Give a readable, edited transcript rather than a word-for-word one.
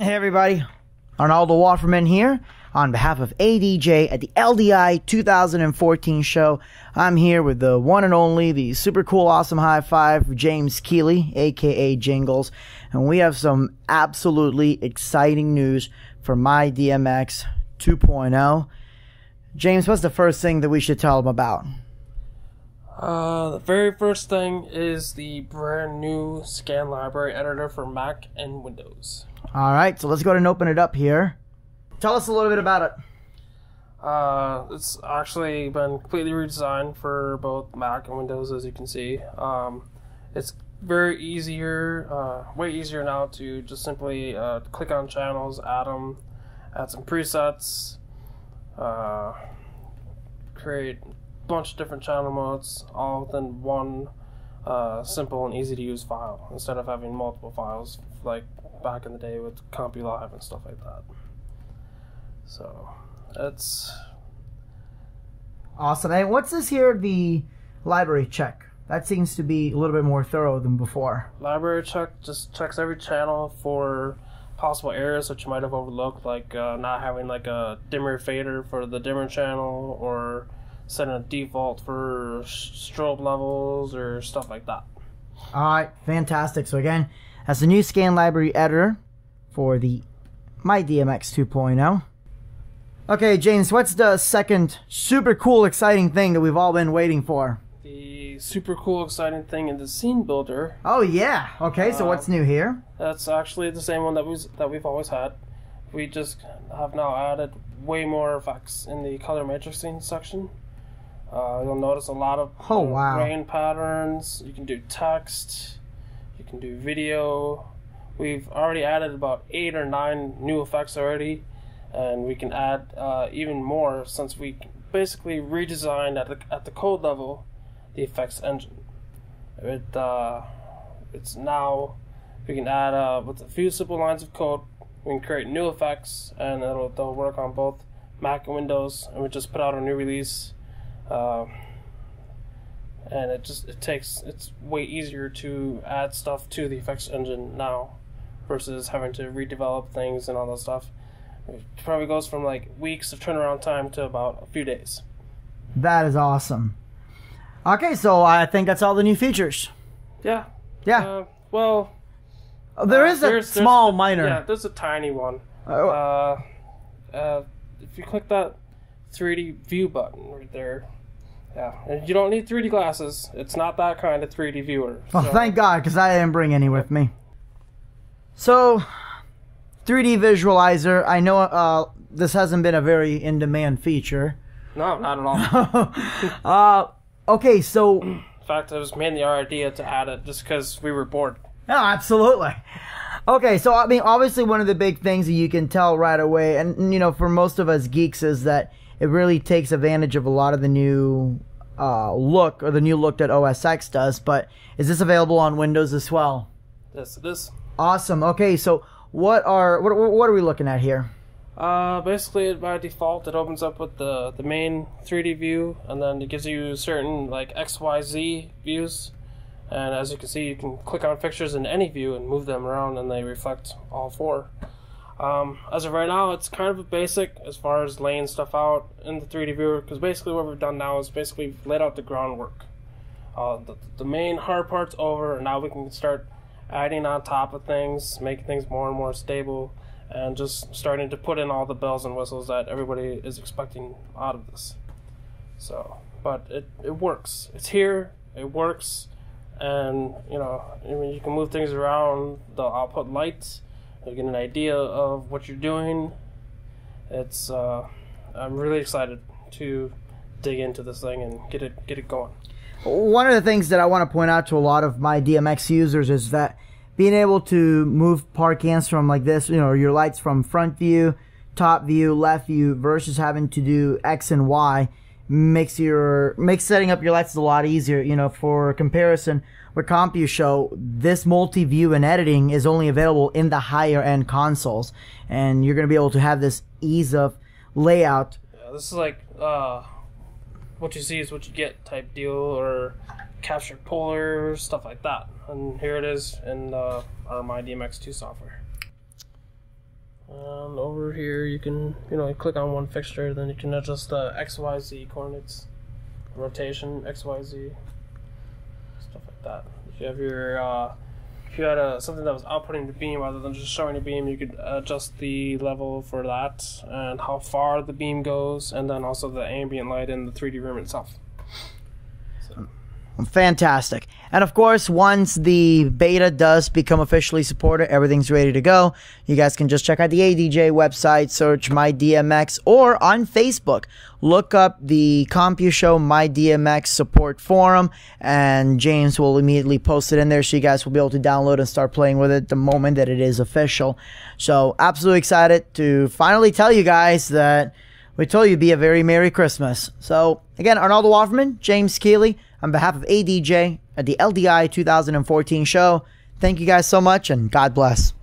Hey everybody, Arnaldo Waterman here on behalf of ADJ at the LDI 2014 show. I'm here with the one and only, the super cool, awesome high five, James Keeley, aka Jingles, and we have some absolutely exciting news for MyDMX 2.0. James, what's the first thing that we should tell them about? The very first thing is the brand new scan library editor for Mac and Windows. Alright, so let's go ahead and open it up here. Tell us a little bit about it. It's actually been completely redesigned for both Mac and Windows, as you can see. It's very easier, way easier now to just simply click on channels, add them, add some presets, create a bunch of different channel modes, all within one simple and easy to use file, instead of having multiple files like back in the day with CompuLive and stuff like that. So it's awesome. And what's this here, the library check? That seems to be a little bit more thorough than before. Library check just checks every channel for possible errors that you might have overlooked, like not having like a dimmer fader for the dimmer channel, or setting a default for strobe levels or stuff like that. Alright, fantastic. So again, that's the new scan library editor for the MyDMX 2.0. Okay, James, what's the second super cool, exciting thing that we've all been waiting for? The super cool, exciting thing in the scene builder. Oh yeah. Okay, so what's new here? That's actually the same one that we've always had. We just have now added way more effects in the color matrixing section. You'll notice a lot of rain patterns. You can do text. You can do video. We've already added about 8 or 9 new effects already, and we can add even more since we basically redesigned at the code level the effects engine. It's now we can add with a few simple lines of code. We can create new effects, and they'll work on both Mac and Windows. And we just put out a new release. And it's way easier to add stuff to the effects engine now versus having to redevelop things and all that stuff. It probably goes from like weeks of turnaround time to about a few days. That is awesome. Okay, so I think that's all the new features. Yeah. Yeah. Well, there's a small minor. Yeah, there's a tiny one. If you click that 3D view button right there. Yeah, and you don't need 3D glasses. It's not that kind of 3D viewer. Oh, thank God, because I didn't bring any with me. So, 3D visualizer. I know this hasn't been a very in-demand feature. No, not at all. Okay, so... In fact, it was mainly our idea to add it just because we were bored. Oh, absolutely. Okay, so, I mean, obviously one of the big things that you can tell right away, and, you know, for most of us geeks, is that it really takes advantage of a lot of the new look, or the new look that OS X does. But is this available on Windows as well? Yes, it is. Awesome. Okay, so what are we looking at here? Basically, by default, it opens up with the main 3D view, and then it gives you certain like XYZ views. And as you can see, you can click on fixtures in any view and move them around, and they reflect all 4. As of right now, it's kind of a basic as far as laying stuff out in the 3D viewer, because basically what we've done now is basically laid out the groundwork. The main hard part's over, and now we can start adding on top of things, making things more and more stable, and just starting to put in all the bells and whistles that everybody is expecting out of this. So, but it works. It's here, it works, and, you know, I mean, you can move things around, the output lights. You get an idea of what you're doing. It's I'm really excited to dig into this thing and get it going. One of the things that I want to point out to a lot of MyDMX users is that being able to move part cans from like this, you know, your lights from front view, top view, left view, versus having to do X and Y makes setting up your lights a lot easier. You know, for comparison, with CompuShow, this multi-view and editing is only available in the higher end consoles, and you're going to be able to have this ease of layout. Yeah, this is like what you see is what you get type deal, or capture polar, stuff like that. And here it is in our MyDMX 2 software. over here, you can, you click on one fixture, then you can adjust the XYZ coordinates, rotation, XYZ, stuff like that. If you have your, if you had something that was outputting the beam rather than just showing a beam, you could adjust the level for that and how far the beam goes, and then also the ambient light in the 3D room itself. So. Fantastic. And of course, once the beta does become officially supported, everything's ready to go. You guys can just check out the ADJ website, search MyDMX, or on Facebook, look up the CompuShow MyDMX support forum, and James will immediately post it in there so you guys will be able to download and start playing with it the moment that it is official. So absolutely excited to finally tell you guys that we told you it'd be a very Merry Christmas. So again, Arnaldo Wofferman, James Keeley, on behalf of ADJ at the LDI 2014 show, thank you guys so much, and God bless.